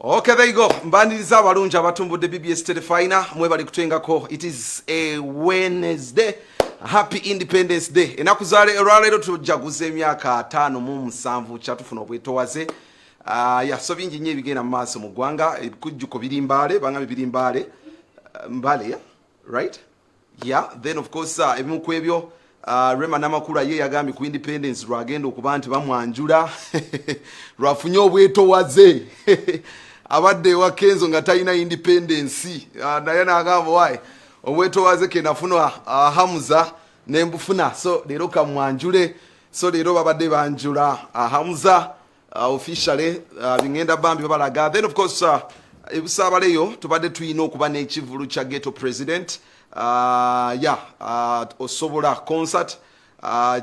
Okay, there you go. Mbaniriza abalungi abatumbudde BBS Telefina mwebali kutwengako. It is a Wednesday. Happy Independence Day. Enaku zaleero tujaguza emyaka 57 kyatufuna obwetowaze. Ya so bingi nnyo ebigenda mu maaso mu ggwanga. Ebikujjuko biri Mbale, banga bibiri Mbale. Mbale, yeah? Right? Yeah, then of course ebimu ku ebyo Rema Namakula ye yagambye ku Independence lwagenda okuba nti bamwanjula lwafunye obwetowaze. Abadde wa KENZO nga talina independence naye nagamba wae obwetowaze ke nafunwa Hamza nembufuna so leero kamwanjule so leero babadde banjula Hamza officially bingenda bambi babalaga. Then of course ebusabaleyo tubadde tuyina okuba n'ekivulu kya ghetto president osobola concert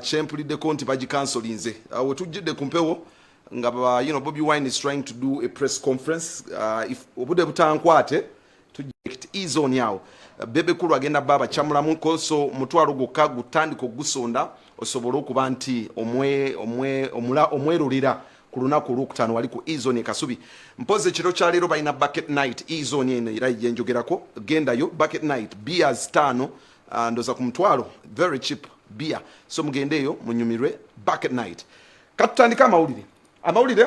kyempuliddeko nti bagikansolinze wetujjidde ku mpewo nga Bobby Wine is trying to do a press conference if obude butankwate tuject ease on yawo bebe kulu agenda baba chamulamu koso mutwalo gokka gutandiko gusonda osobola okuba nti omwerulira ku lunaku olwokutaano wali ku ease on Kasubi mpoze kiro kya leero balina bucket night ease on eno era yenjogerako gendayo bucket night beers 5 ndoza ku mutwalo very cheap beer so mugendeyo munyumirwe bucket night katutandika amawulire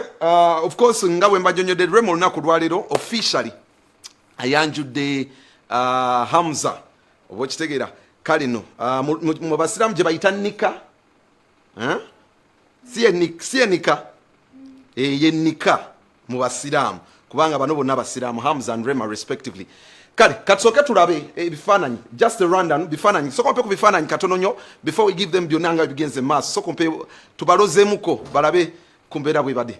of course ngawe mbajonyode Rema lunaku lwaleero officially ayanjudde Hamza obokitegera kalino mu basiramu gye bayita nika sienika yenika mu basiramu kubanga bano bonna basiramu Hamza and Rema respectively. Kale katsoke tulabe ebifananyi just a rundown bifananyi so kompe ku bifananyi katono nnyo before we give them byonanga bigenze mass so kompe tubalozemuko balabe kumbera bwebade.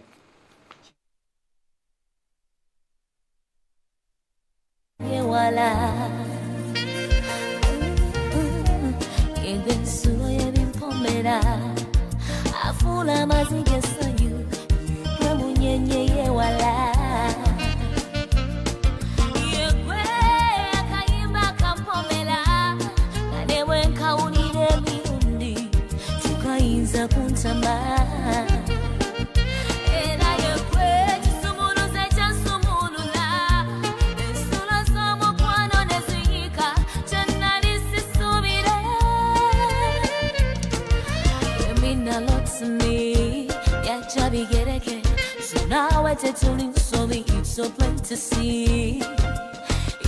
It's so plain to see.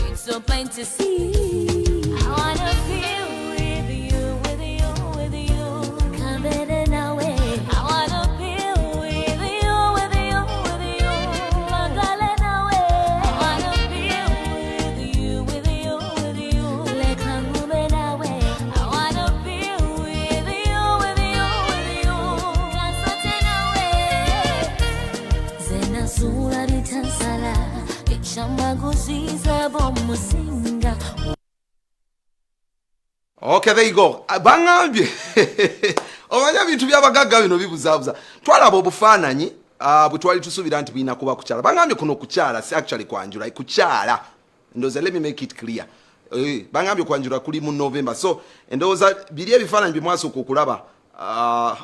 It's so plain to see. I wanna feel with you. Come in our way. I wanna feel with you. Darling, away. I wanna feel with you. Let come moving away. I wanna feel with you. Can't certain away. Zena sura bitansala. Okay, there you go. Bangambye. Obanya bintu byabagagga bino bibuzabuza. Twalaba obufaananyi bwetwali tusubira nti bina kuba kukyala. Bangambye kuno kukyala si actually kwanjula kukyala. Ndoza let me make it clear. Bangambye kwanjula kuli mu November. So ndoza biri ebifaananyi bimwaso okukulaba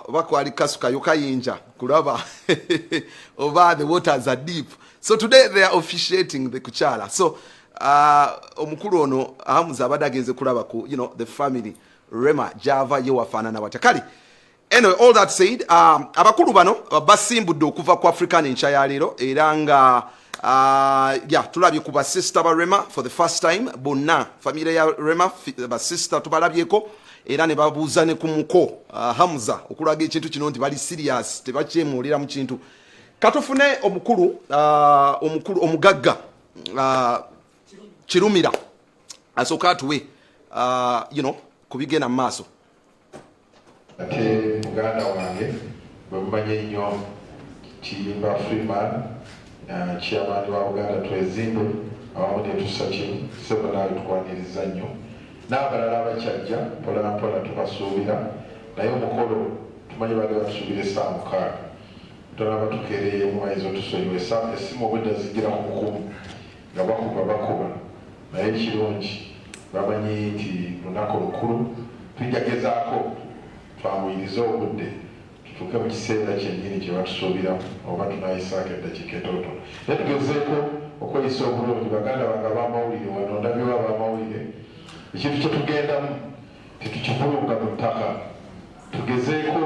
bakwali kasuka yokayinja kulaba over the waters are deep. So today they are officiating the kuchala. So omukulu ono Hamza abadagenze kulaba ku the family Rema Java ye wafanana watakali. Anyway, all that said, abakulu bano basimbudde okuva ku African encha ya leero era nga tulabye ku sister ba Rema for the first time bonna family ya Rema ba sister tubalabyeko era ne babuuza ne ku muko Hamza okulaga ekintu kino nti bali serious tebakyemulira mu kintu. Katufune omukulu omugagga Kirumira asoka atuwe kubigenda maaso ate muganda wange bamanye nnyo Kiyimba Freeman chairman wa Uganda Twezimbe awamu ne tusachi Ssebunya tukwaniriza nnyo n'abalala abakyajja mpola tubasuubira naye omukolo tumanyi badde batusuubira essaawa 6 tulaba tukereye mu maizo tusonyiwe essimu obudde zigira ku mukumu nga bakuba naye kirungi bamanyi nti lunaku lukulu tujagezaako twamuyiriza obudde tufuuke mu kiseera kyennyini kye batusuubiramu oba tunayisaako eddakiika etooto naye tugezeeko okweyisa obulungi baganda bange ab'amawulire wano ndabyewo ab'amawulire ekintu kye tugendamu tetukivulunga mu ttaka tugezeeko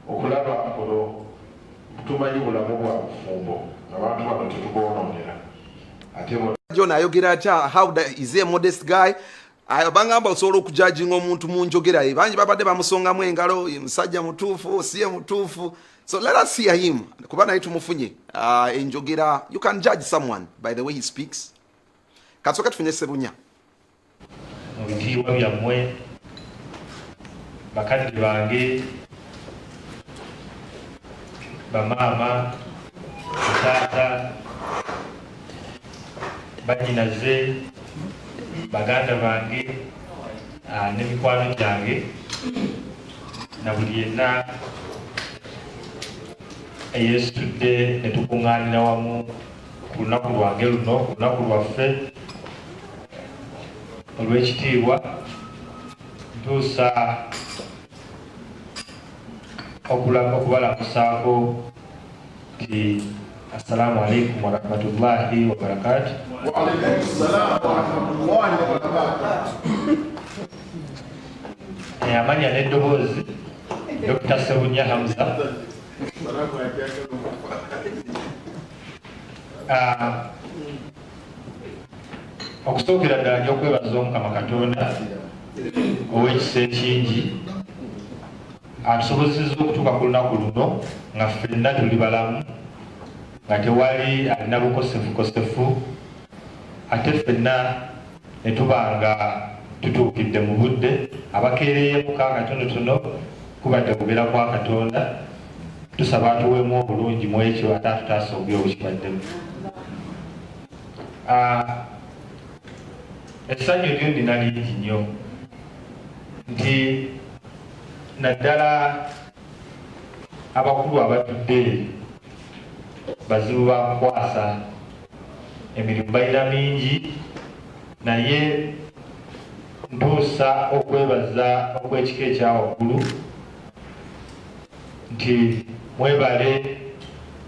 okulaba olwo tumanyi bulamu bwa bufumbo abantu bano tetuboonoonera ate John ayogera atya how is he a modest guy bangamba osobola okujajinga omuntu mu njogera ye bangi babadde bamusongamu engalo musajja mutuufu siye mutuufu so let us hear him kuba naye tumufunye enjogera you can judge someone by the way he speaks katsoka tufunye Ssebunya mu bitiibwa byammwe bakadde bange bamaama taata banyinaze baganda bange n'emikwano gyange na buli yenna eyeesitudde ne tukuŋŋaanira wamu ku lunaku lwange luno ku lunaku lwaffe olw'ekitiibwa ntuusa okubalamusaako nti assalamu alaikum warahmatullahi wabarakatuh. Wa alaikum salaam warahmatullahi wabarakatuh. Amanya n'eddoboozi Dr. Ssebunya Hamza. Okusookera ddala nja okwebaza Omukama Katonda ow'ekisa ekingi atusobozesezza okutuuka ku lunaku luno nga ffenna tuli balamu nga tewali alina bukosefukosefu ate ffenna ne tuba nga tutuukidde mu budde abakeereyemuko akatonotono kubadde kubeera kwa Katonda tusaba atuweemu obulungi mu ekyo ate atutaasa obubi obukibaddemu. Essanyu lyo ndina lingi nnyo nti naddala abakulu abatudde bazibu bakukwasa emirimu balina mingi naye ntuusa okwebaza okw'ekika ekyawaggulu nti mwebale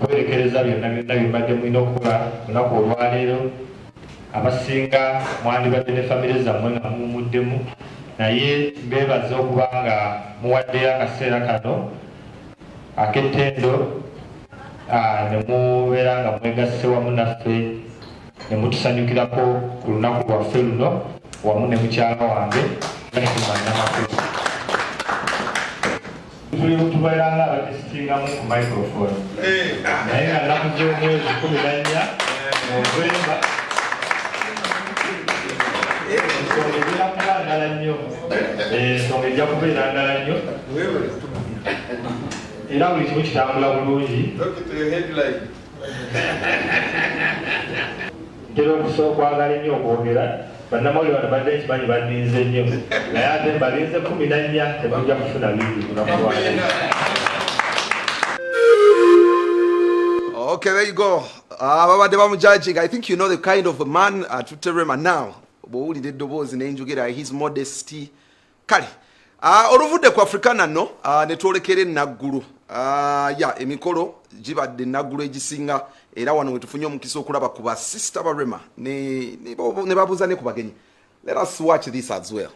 kwerekereza byonna byonna byembadde mulina okukola lunaku olwaleero abasinga mwandibadde ne famire zammwe nga muwumuddemu naye mbeebaza okuba nga muwaddeyo akaseera kano ak'ettendo ne mubeera nga mwegasse wamu naffe ne mutusanyukirako ku lunaku lwaffe luno wamu ne mukyala wange Namakula. Tubeera nga abadisitingamu ku microphone naye nga nnaku z'omwezi 14 Novemba ensonga ejja kuba ndala nnyo ensonga ejja kubeera ndala nnyo era buli kimu kitambula bulungi ntera okwagala ennyo okwogera bannamawulire bano badde nkimanyi bandinze nnyo naye ate mbalinze 14 tebajja kufuna bingi kunakulwaleero. Okay, there you go. Babadde bamujudging. I think you know the kind of a man to Rema now. Bowulidde eddoboozi n'enjogera his modesty. Kale. Oluvudde ku Africana no ne twolekera enaggulu. Emikolo gibadde enaggulu egisinga era wano we tufunye omukisa okulaba ku ba sister ba Rema ne babuuza ne ku bagenyi. Let us watch this as well.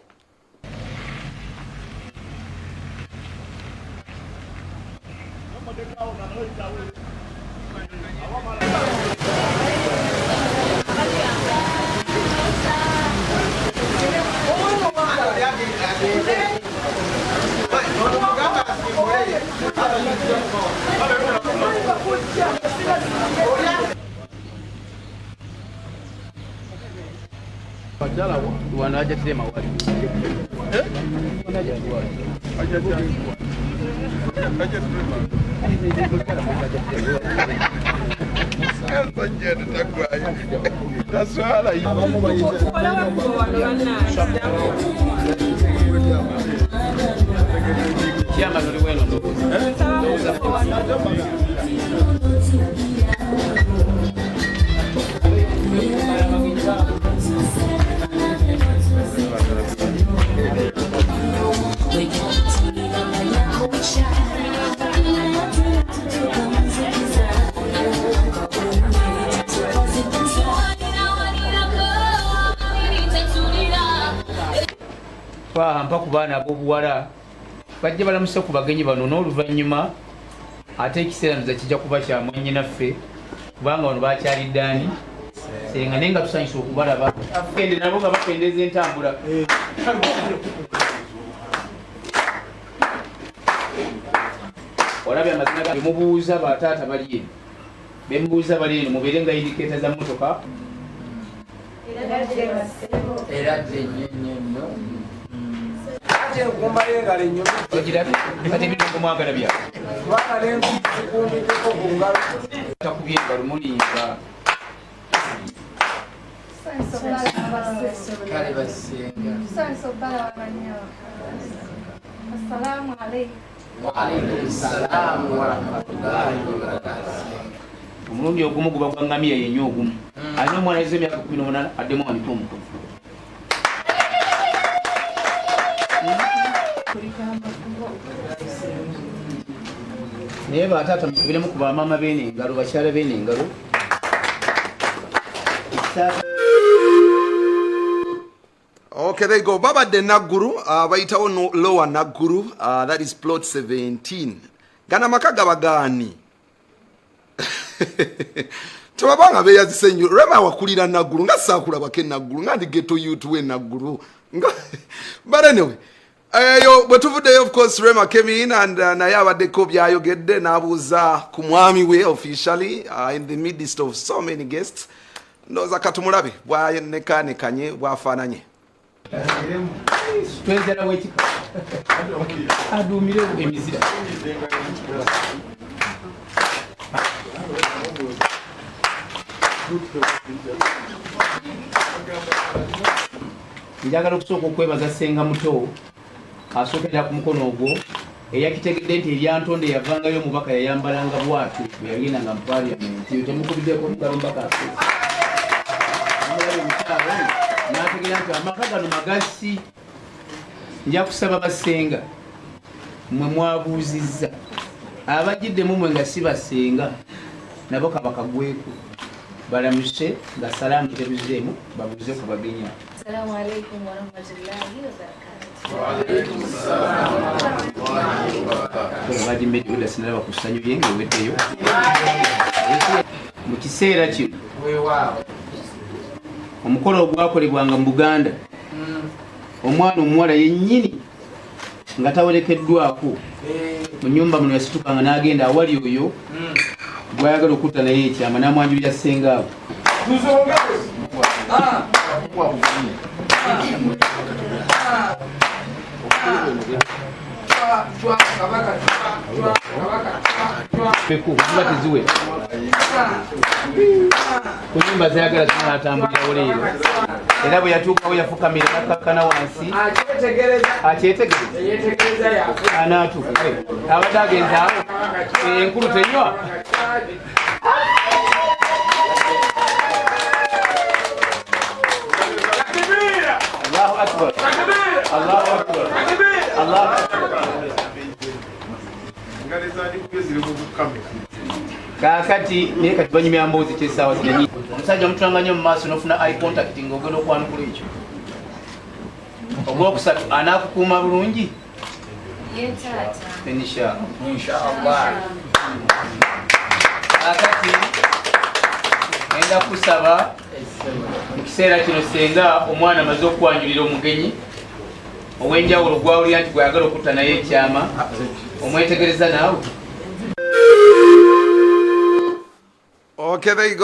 Mukukyala wano ajjatire mawali. twampa ku baana ab'obuwala bajja balamuse ku bagenyi bano n'oluvannyuma ate ekiseera nza kijja kuba kya mwannyinaffe kubanga bano bakyaliddaani senga naye nga tusanyusa okubalaba gende nabo nga bakendeeza entambula olabye amazina ga mubuuza bataata bali eno bemubuuza bali eno mubeere nga indikeeta za mmotoka era nnyo ate ebinongo mwagala byabo takubye engalo mulimba kale basenga Assalamu alaikum. waalaikum salaamu warahmatullahi wabarakatuh. omulundi ogumu guba gwa ngamiya yenye ogumu alina omwana ayizza emyaka 18 addemu aliko omuto naye bataata mukubiremu ku bamaama beene engalo bakyala beene engalo Okay, there you go. Baba de Naguru, bayitawo no lower Naguru, that is plot 17. Gana makaga bagani. Tubabanga beyazisenyu. Rema wakulira Naguru, nga sakula bake Naguru, nga ndigeto youth we Naguru. But anyway, but today of course Rema came in and naye abadeko byayogedde n'abuuza ku mwami we officially in the midst of so many guests. Ndoza katumulabe bwayennekanekanye bwafaananye. twenzala wekika aduumire emizira njagala okusooka okwebaza senga muto asookerera ku mukono ogwo eyakitegedde nti eryantonde yavangayo omubaka yayambalanga bwatu bwe yagendanga mu paliamenti temukubiddeko omugalo mbaka n'ategera nti amaka gano magasi nja kusaba basenga mmwe mwabuuzizza abagiddemu mwe nga si basenga nabo kabakagweko balamuse nga salaamu tebuzeemu babuuze ku bagenya. Assalamu alaikum warahmatullahi wabarakatuh. Badimbeddeda sinalaba ku ssanyu lye ng'eweddeyo mu kiseera kino omukolo ogwakolebwanga mu Buganda omwana omuwala yennyini nga tawerekeddwako mu nnyumba muno yasitukanga n'agenda awali oyo gwayagala okutta naye ekyama n'amwanjulira ssengaabo kuba teziwe ku nyumba zayagala zinatambulirawo leero era bwe yatuukawo yafukamira nakakkana wansi akyetegereza anaatuuka abadde agenzaawo enkulu tenywa Allahu akbar Allahu akbar Allahu akbar kakati naye kati banyumya mboozi kyesaawa zinanyi omusajja omutulanga nnyo mu maaso n'ofuna eye contact ng'ogenda okwanukula ekyo ogwokusatu anaakukuuma bulungi inshaallah kakati ngenda kusaba mu kiseera kino senga omwana amaze okwanjulira omugenyi ow'enjawulo gwawulira nti gwayagala okutta naye ekyama omwetegereza naawe. Okay, there you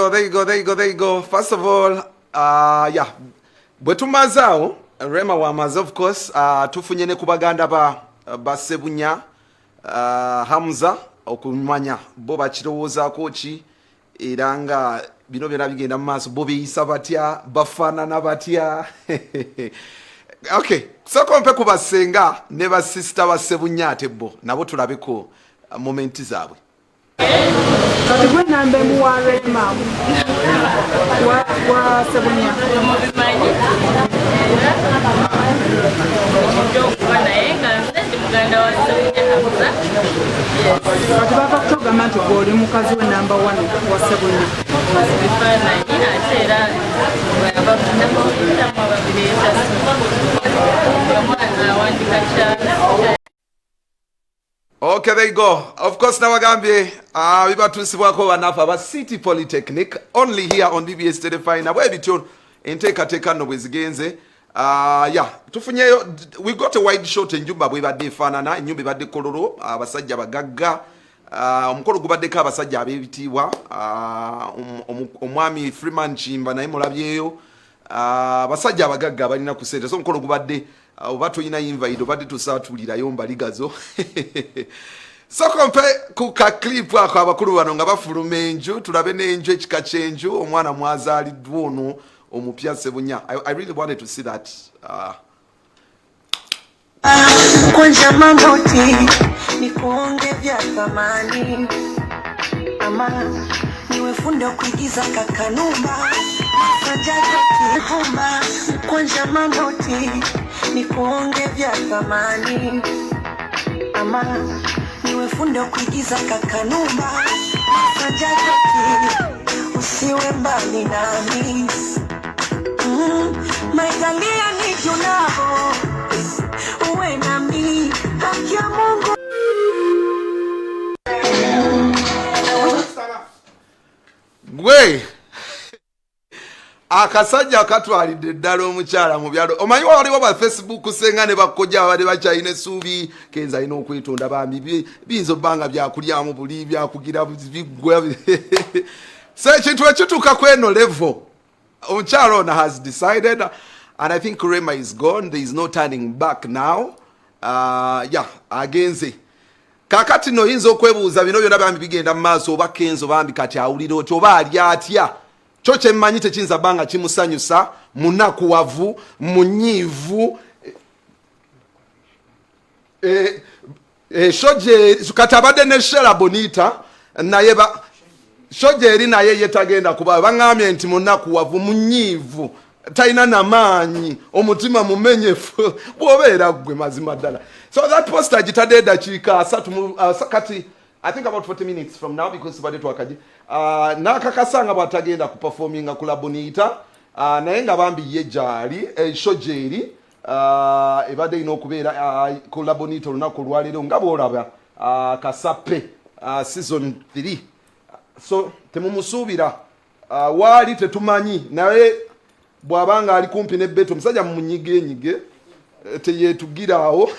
go. First of all, yeah. Bwetumazao, Rema wamaze of course, tufunye ne kubaganda ba Ssebunya, Hamza, okumanya, bo bakirowoozaako ki, era nga bino byonna bigenda mu maaso, bo beyisa batya, bafaanana batya. Okay, soko mpe ku basenga ne basista ba Ssebunya ate bo, nabo tulabeko momenti zaabwe. Kati gwe nambe muwa Rema wa Ssebunya mubimanyi okuba naye nga nze ndi muganda wa Ssebunya Hamza. Yes. Kati bava kutogamba nti gw'oli mukazi we namba 1 wa Ssebunya. Ebifaananyi ate era abafundemu ababiri omwana awandika kyala. Okay, there you go. Of course, Nawagambye, we got to see what aba City Polytechnic, only here on BBS Telefine. Where between in take no wezigenze. Yeah, tufunyeyo, we got a wide shot in Jumba, we bade fanana, in Jumba bade koloro, abasajja bagaga, omukolo gubadeko abasajja abebitiibwa, omwami Freeman Chimba naye mulabyeyo, abasajja abagaga balina kusente, so omukolo gubadde oba tulina invite obadde tusaatulirayo mbaligazo. So kompe ku ka clip ako abakulu bano nga bafuluma enju, tulabe n'enju ekika ky'enju omwana mwazaaliddwa ono omupya Ssebunya. I really wanted to see that. Kwanza magoti ni kuonge vya thamani, ama niwe fundo kuigiza kakanumba kifumba. Kwanza magoti ni kuonge vya thamani, ama niwe fundo kuigiza kakanumba usiwe mbali nami. Maitalia ni junavo uwe nami, haki ya Mungu. Gwe akasajja akatwalidde ddala omukyala mu byalo. Omanyi waliwo ba Facebook senga ne bakojja abadde bakyalina essuubi Kenzo alina okwetonda bambi biyinza obbanga byakulyamu buli byakugira biggwa. So ekintu ekituuka kweno level omukyala ono has decided, and I think Rema is gone. There is no turning back now. Yeah, agenze kakati no yinza okwebuuza bino byonna bambi bigenda mu maaso oba Kenzo bambi kati awulira otyo oba ali atya. Kyo kye mmanyi tekiyinza bbanga kimusanyusa, munakuwavu, munyiivu, shoje kati abadde ne Shera Bonita naye shoje eri naye yetagenda kuba baŋŋambye nti munakuwavu, munyiivu, talina namaanyi, omutima mumenyefu, bw'obeera gwe mazima ddala. So that poster agitadde eddakiika asatu kati I think about 40 minutes from now because badde twakaji nakakasanga bwatagenda ku performinga ku Labonita naye nga bambi ye gyali shoje eri ebadde ino okubeera ku Labonita olunaku olwaleero nga bw'olaba kasape season 3. So temumusuubira waali tetumanyi naye bw'abanga ali kumpi ne Beto musajja mumunyigenyige teyetugiraawo.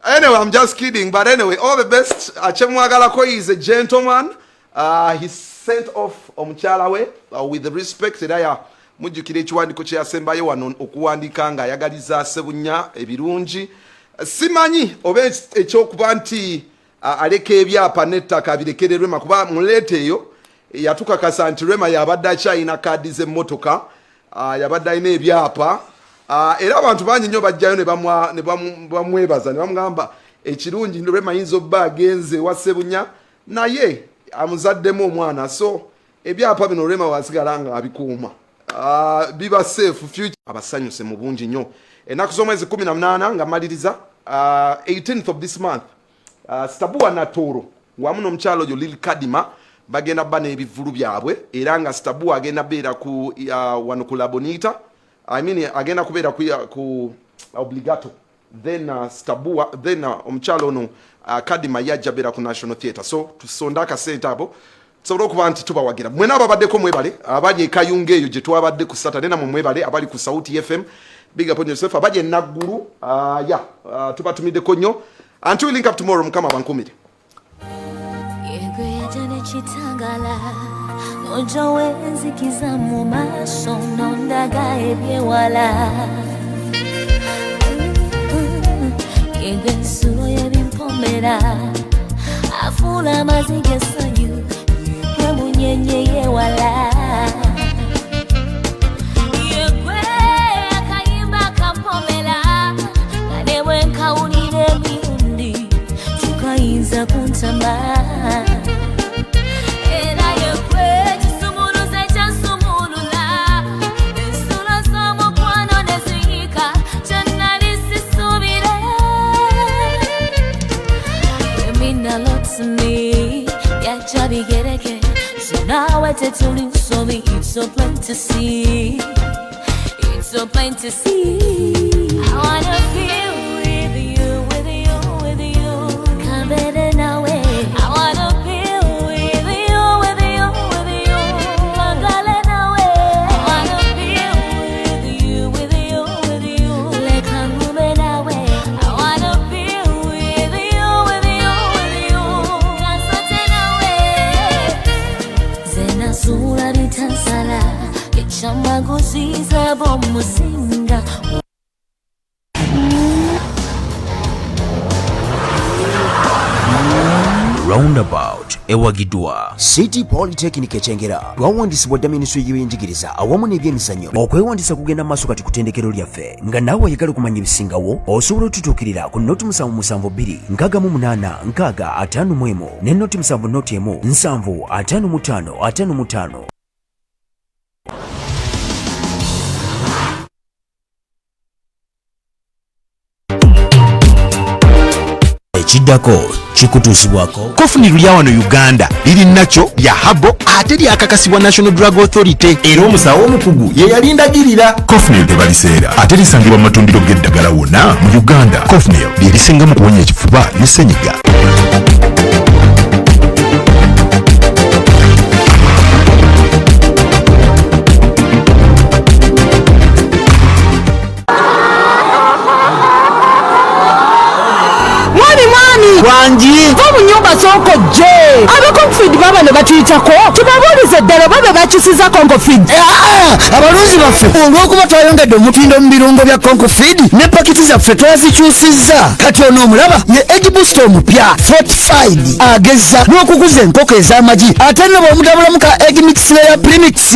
Anyway, I'm just kidding, but anyway, all the best. Achemwagalako is a gentleman. He sent off omukyala we with the respect era mujjukira ekiwandiiko kye yasembayo wano okuwandika nga ayagaliza Ssebunya ebirungi. Simanyi oba ekyokuba nti aleka ebyapa n'ettaka birekere Rema kuba muleete eyo yatukakasa nti Rema yabadde akyalina kaadi z'emmotoka, yabadde alina ebyapa. Era abantu bangi nnyo bajjayo ne bamwebaza ne bamugamba ekirungi Rema yinza obba agenze wa Ssebunya naye amuzaddemu omwana, so ebyapa bino Rema wasigala nga abikuuma. Biba safe future. Abasanyuse mu bungi nnyo. Ennaku z'omwezi 18 nga maliriza 18th of this month, Ssebunya na Toro wamu n'omukyalo oyo Lil Kadima bagenda bba n'ebivulu byabwe era nga Ssebunya agenda beera ku wano ku Labonita. I mean agenda kubeera ku Obligato, then Ssebunya, then omukyalo ono Kadima yajja beera ku National Theatre. So tusonda akasente abo tusobole okuba nti tubawagira. Mwena ababaddeko mwebale abali e Kayunga eyo gye twabadde ku Saturday namwe mwebale abali ku Sauti FM big up on yourself abali e Naggulu tubatumiddeko nnyo. Until we link up tomorrow, mukama bankumire. Ojo wenzikiza mu maaso n'ondaga ebyewala. Yegwe ensulo y'ebimpombera afuula amaziga essanyu wemunyenye yewala. Yegwe akayimba kampombera nga ne bwe nkawulira emirundi tukayinza kuntama. power to lose, so it's so plain to see. It's so plain to see. I wanna feel with you, with you, with you. Come better now, I wanna feel with you, with you, with you. Come better now, I wanna feel with you, with you, with you. Like come better now, I wanna feel with you, with you, with you. Come better now, Zena sura bitansala, ichamba gusiza bomusinga. Roundabout ewagidwa City Polytechnic Echengera twawandisibwa dda Minisitule y'ebyenjigiriza awamu n'ebyemizannyo okwewandisa kugenda maaso kati ku ttendekero lyaffe nga naawe oyagala okumanya ebisingawo osobola otutuukirira ku nnoti 772 688 651 ne nnoti 701 755 55. Ekiddako kikutuusibwako kofuni lya wano Uganda liri nakyo lya habo ate lyakakasibwa National Drug Authority era omusawo omukugu ye yalindagirira. Kofuni tebaliseera ate lisangibwa mu matundiro g'eddagala wonna mu Uganda. Kofuni lye lisinga mu kuwonya ekifuba ne ssenyiga. Wanji ko mu nyumba soko je abakofidi baba ne batuyitako tubabuulize ddala babe bakyusiza konkofidi. Abalunzi baffe olw'okuba twayongedde omutindo mu birungo bya konkofidi ne pakiti zaffe twazikyusizza kati ono omulaba ye egg booster omupya fortified ageza n'okukuza enkoko ez'amagi ate ne bw'omudabulamu ka egg mix layer premix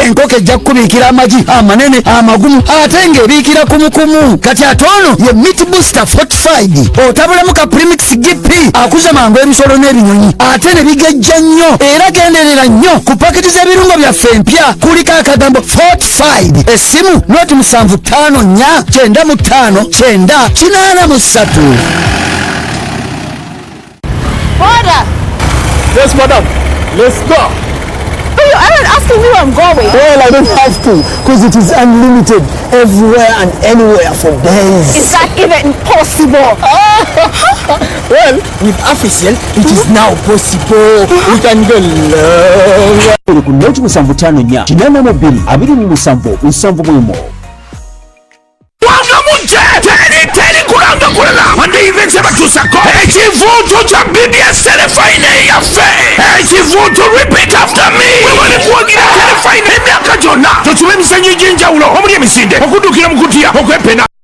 enkoko ejja kukubiikira amagi amanene amagumu ate ng'ebiikira kumukumu kati ate ono ye meat booster fortified otabulamu ka premix GP akuza mangu ebisolo n'ebinyonyi ate ne bigejja nnyo era genderera nnyo ku paketi z'ebirungo byaffe empya kuliko akagambo fortified. Essimu noti 75 4 95 983. Order. Yes, madam. Let's go. You aren't asking me where I'm going. Well, I don't have to, because it is unlimited everywhere and anywhere for days. Is that even possible? Well, with Official, it is now possible. We can go long. ku nnoti 754 827 7 teri kulanga kulala wande events abatusako ekivuuto kya BBS telefine yaffe ekivuuto repeat after me webale kuwagira telefine emyaka gyonna tokiwa emizannyo egy'enjawulo omuli emisinde okuddukira mu kutya okwepena